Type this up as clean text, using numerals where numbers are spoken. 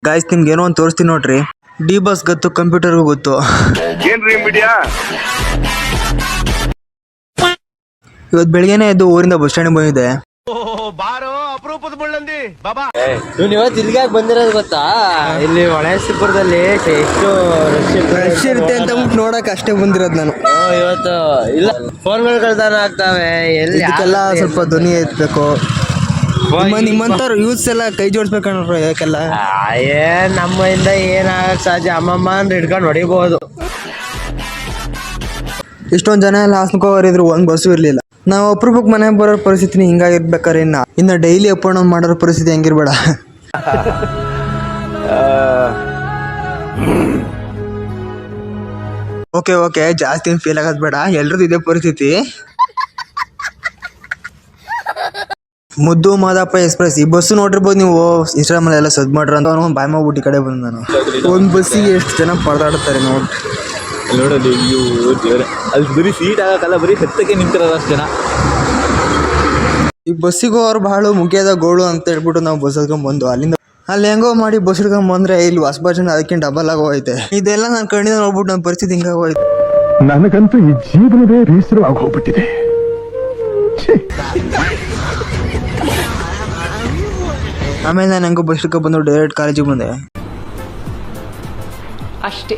Guys ನಿಮ್ಗೆ ಏನೋ ಒಂದು ತೋರಿಸ್ತೀನಿ ನೋಡ್ರಿ. ಡಿ ಬಸ್ ಗೊತ್ತು, ಕಂಪ್ಯೂಟರ್ಗೂ ಗೊತ್ತು. ಇವತ್ತು ಬೆಳಿಗ್ಗೆನೆ ಎದ್ದು ಊರಿಂದ ಬಸ್ ಸ್ಟ್ಯಾಂಡ್ ಬಂದಿದೆ. ಇವತ್ತು ಇಲ್ಲಿಗೆ ಬಂದಿರೋದು ಗೊತ್ತಾ, ಇಲ್ಲಿ ಹೊಳೆಸಿಪುರದಲ್ಲಿ ಎಷ್ಟು ರಶ್ ಇರುತ್ತೆ ಅಂತ ನೋಡಕ್ ಅಷ್ಟೇ ಬಂದಿರೋದು ನಾನು. ಇವತ್ತು ಇಲ್ಲ ಫೋನ್ಗಳು ಕಳ್ತಾನ ಆಗ್ತಾವೆ. ಇದಕ್ಕೆಲ್ಲ ಸ್ವಲ್ಪ ಧ್ವನಿ ಎತ್ತಬೇಕು. ನಿಮ್ಮಂತವ್ರು ಯೂತ್ಸ್ ಎಲ್ಲ ಕೈ ಜೋಡಿಸ್ಬೇಕಣ್ಣ ಯಾಕೆಲ್ಲ. ನಮ್ಮಿಂದ ಏನಾಗಕ್ ಸಾಧ್ಯ, ಅಮ್ಮಮ್ಮ ಅಂದ್ರೆ ಹಿಡ್ಕೊಂಡು ಹೊಡಿಬಹುದು. ಇಷ್ಟೊಂದು ಜನ ಎಲ್ಲ ಹಾಸ್ಕೋರಿದ್ರು, ಒಂದು ಬಸ್ಸು ಇರ್ಲಿಲ್ಲ. ನಾವು ಅಪರೂಪಕ್ಕೆ ಮನೆಗೆ ಬರೋ ಪರಿಸ್ಥಿತಿ ಹಿಂಗಾಗಿರ್ಬೇಕಾರೆ ಇನ್ನು ಡೈಲಿ ಅಪ್ ಅಂಡ್ ಡೌನ್ ಮಾಡೋ ಪರಿಸ್ಥಿತಿ ಹೆಂಗಿರ್ಬೇಡ. ಓಕೆ ಜಾಸ್ತಿ ಫೀಲ್ ಆಗೋದು ಬೇಡ, ಎಲ್ರದ್ದು ಇದೇ ಪರಿಸ್ಥಿತಿ. ಮುದ್ದು ಮಾದಪ್ಪ ಎಕ್ಸ್ಪ್ರೆಸ್ ಈ ಬಸ್ಸು ನೋಡಿರ್ಬೋದು ನೀವು, ಇನ್ಸ್ಟಾಗ್ರಾಮ್ ಎಲ್ಲ ಸದ್ ಮಾಡ್ರ ಅಂತ ಬಾಯ್ ಮಾಡ್ಬಿಟ್ಟು ಈ ಕಡೆ ಬಂದು ನಾನು. ಒಂದು ಬಸ್ಸಿಗೆ ಎಷ್ಟು ಜನ ಪರದಾಡ್ತಾರೆ ನೋಡಿ. ನೋಡೋದು ಅಲ್ಲಿ ಬರೀ ಸೀಟ್ ಆಗಕ್ಕಲ್ಲ, ಬರೀ ಹತ್ತಕ್ಕೆ ನಿಂತಿರೋದು ಅಷ್ಟು ಜನ. ಈ ಬಸ್ಸಿಗೂ ಅವ್ರು ಬಹಳ ಮುಖ್ಯದ ಗೋಳು ಅಂತ ಹೇಳ್ಬಿಟ್ಟು ನಾವು ಬಸ್ ಹತ್ಕೊಂಡ್ ಬಂದು ಅಲ್ಲಿಂದ ಅಲ್ಲಿ ಹೆಂಗೋ ಮಾಡಿ ಬಸ್ ಹಿಡ್ಕೊಂಡ್ ಬಂದ್ರೆ ಇಲ್ಲಿ ಹೊಸಬ ಜನ ಅದಕ್ಕಿಂತ ಡಬಲ್ ಆಗೋಯ್ತೆ. ಇದೆಲ್ಲ ನಾನು ಕಣ್ಣಿಂದ ನೋಡ್ಬಿಟ್ಟು ನನ್ನ ಪರಿಸ್ಥಿತಿ ಹಿಂಗಾಗೋಯ್ತು. ನನಗಂತೂ ಈ ಜೀವನವೇ ಬೇಸರ ಆಗೋಗ್ಬಿಟ್ಟಿದೆ. ಆಮೇಲೆ ನಾನು ಹೆಂಗೋ ಬಸ್ ಹಿಡ್ಕೊಂಡ್ ಬಂದು ಡೈರೆಕ್ಟ್ ಕಾಲೇಜಿಗೆ ಬಂದೆ ಅಷ್ಟೇ.